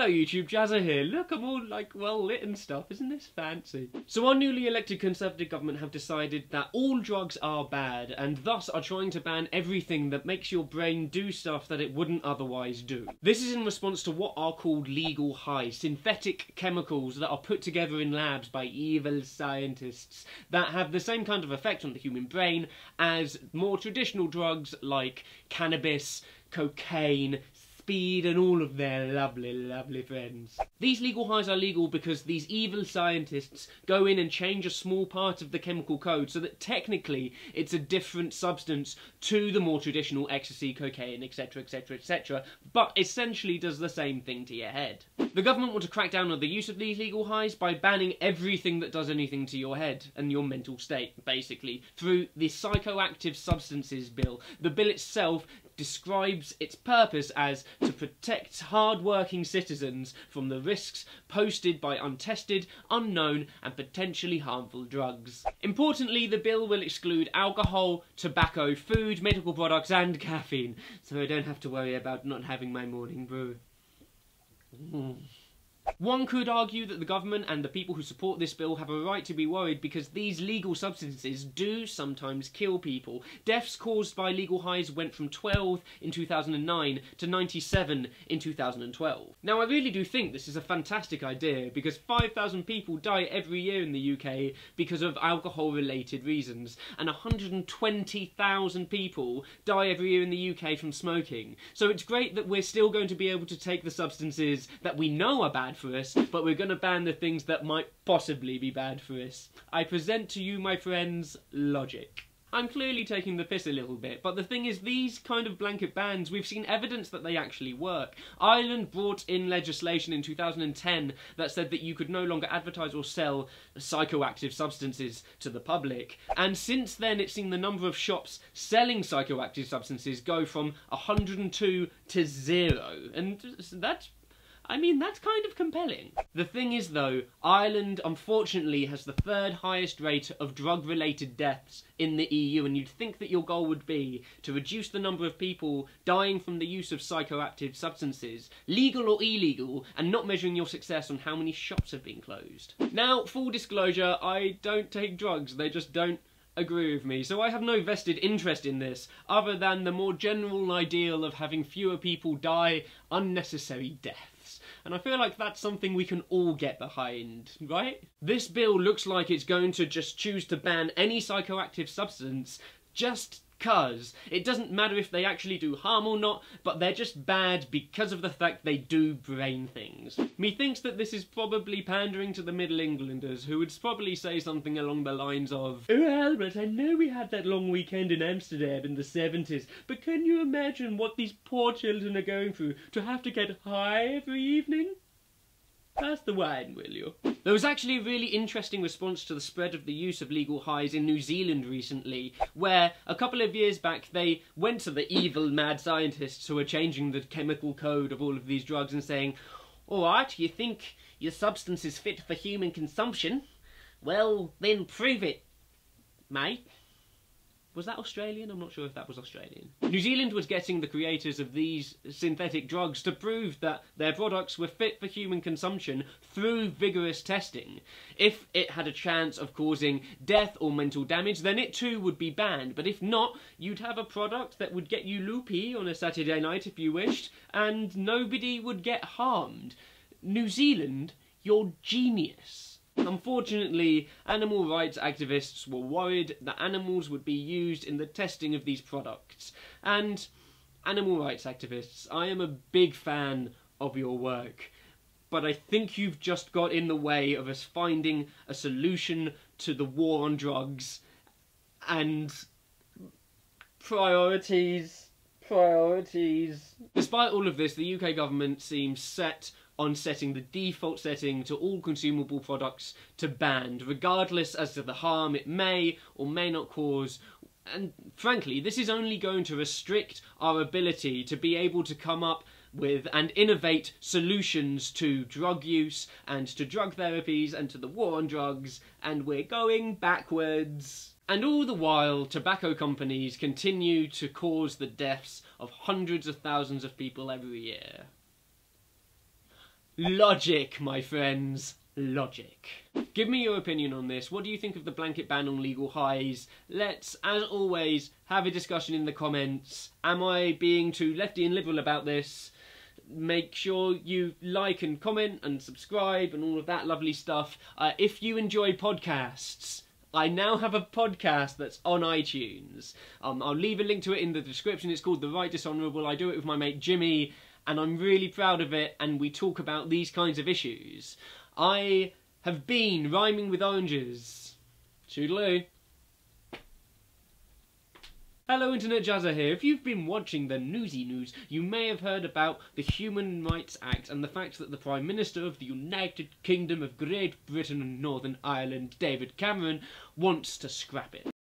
Hello YouTube, Jazza here. Look, I'm all like well lit and stuff, isn't this fancy? So our newly elected Conservative government have decided that all drugs are bad and thus are trying to ban everything that makes your brain do stuff that it wouldn't otherwise do. This is in response to what are called legal highs, synthetic chemicals that are put together in labs by evil scientists that have the same kind of effect on the human brain as more traditional drugs like cannabis, cocaine, speed and all of their lovely, lovely friends. These legal highs are legal because these evil scientists go in and change a small part of the chemical code so that technically it's a different substance to the more traditional ecstasy, cocaine, etc, etc, etc, but essentially does the same thing to your head. The government want to crack down on the use of these legal highs by banning everything that does anything to your head and your mental state, basically, through the Psychoactive Substances Bill. The bill itself describes its purpose as to protect hard-working citizens from the risks posed by untested, unknown and potentially harmful drugs. Importantly, the bill will exclude alcohol, tobacco, food, medical products and caffeine, so I don't have to worry about not having my morning brew. One could argue that the government and the people who support this bill have a right to be worried because these legal substances do sometimes kill people. Deaths caused by legal highs went from 12 in 2009 to 97 in 2012. Now I really do think this is a fantastic idea because 5,000 people die every year in the UK because of alcohol related reasons and 120,000 people die every year in the UK from smoking. So it's great that we're still going to be able to take the substances that we know are bad for us, but we're going to ban the things that might possibly be bad for us. I present to you, my friends, logic. I'm clearly taking the piss a little bit, but the thing is, these kind of blanket bans, we've seen evidence that they actually work. Ireland brought in legislation in 2010 that said that you could no longer advertise or sell psychoactive substances to the public, and since then it's seen the number of shops selling psychoactive substances go from 102 to 0, and that's kind of compelling. The thing is though, Ireland unfortunately has the third highest rate of drug-related deaths in the EU, and you'd think that your goal would be to reduce the number of people dying from the use of psychoactive substances, legal or illegal, and not measuring your success on how many shops have been closed. Now, full disclosure, I don't take drugs, they just don't agree with me, so I have no vested interest in this, other than the more general ideal of having fewer people die unnecessary deaths. And I feel like that's something we can all get behind, right? This bill looks like it's going to just choose to ban any psychoactive substance just cause. It doesn't matter if they actually do harm or not, but they're just bad because of the fact they do brain things. Methinks that this is probably pandering to the Middle Englanders, who would probably say something along the lines of, "Oh Albert, I know we had that long weekend in Amsterdam in the 70s, but can you imagine what these poor children are going through to have to get high every evening? Pass the wine, will you?" There was actually a really interesting response to the spread of the use of legal highs in New Zealand recently, where a couple of years back they went to the evil mad scientists who were changing the chemical code of all of these drugs and saying, "Alright, you think your substance is fit for human consumption? Well, then prove it, mate." Was that Australian? I'm not sure if that was Australian. New Zealand was getting the creators of these synthetic drugs to prove that their products were fit for human consumption through vigorous testing. If it had a chance of causing death or mental damage, then it too would be banned. But if not, you'd have a product that would get you loopy on a Saturday night if you wished, and nobody would get harmed. New Zealand, you're genius. Unfortunately, animal rights activists were worried that animals would be used in the testing of these products. And animal rights activists, I am a big fan of your work, but I think you've just got in the way of us finding a solution to the war on drugs and priorities. Despite all of this, the UK government seems set on setting the default setting to all consumable products to banned, regardless as to the harm it may or may not cause. And frankly, this is only going to restrict our ability to be able to come up with and innovate solutions to drug use and to drug therapies and to the war on drugs, and we're going backwards. And all the while, tobacco companies continue to cause the deaths of hundreds of thousands of people every year. Logic, my friends. Logic. Give me your opinion on this. What do you think of the blanket ban on legal highs? Let's, as always, have a discussion in the comments. Am I being too lefty and liberal about this? Make sure you like and comment and subscribe and all of that lovely stuff. If you enjoy podcasts, I now have a podcast that's on iTunes. I'll leave a link to it in the description. It's called The Right Dishonourable. I do it with my mate Jimmy, and I'm really proud of it, and we talk about these kinds of issues. I have been Rhyming with Oranges. Toodaloo. Hello Internet Jazza here. If you've been watching the newsy news, you may have heard about the Human Rights Act and the fact that the Prime Minister of the United Kingdom of Great Britain and Northern Ireland, David Cameron, wants to scrap it.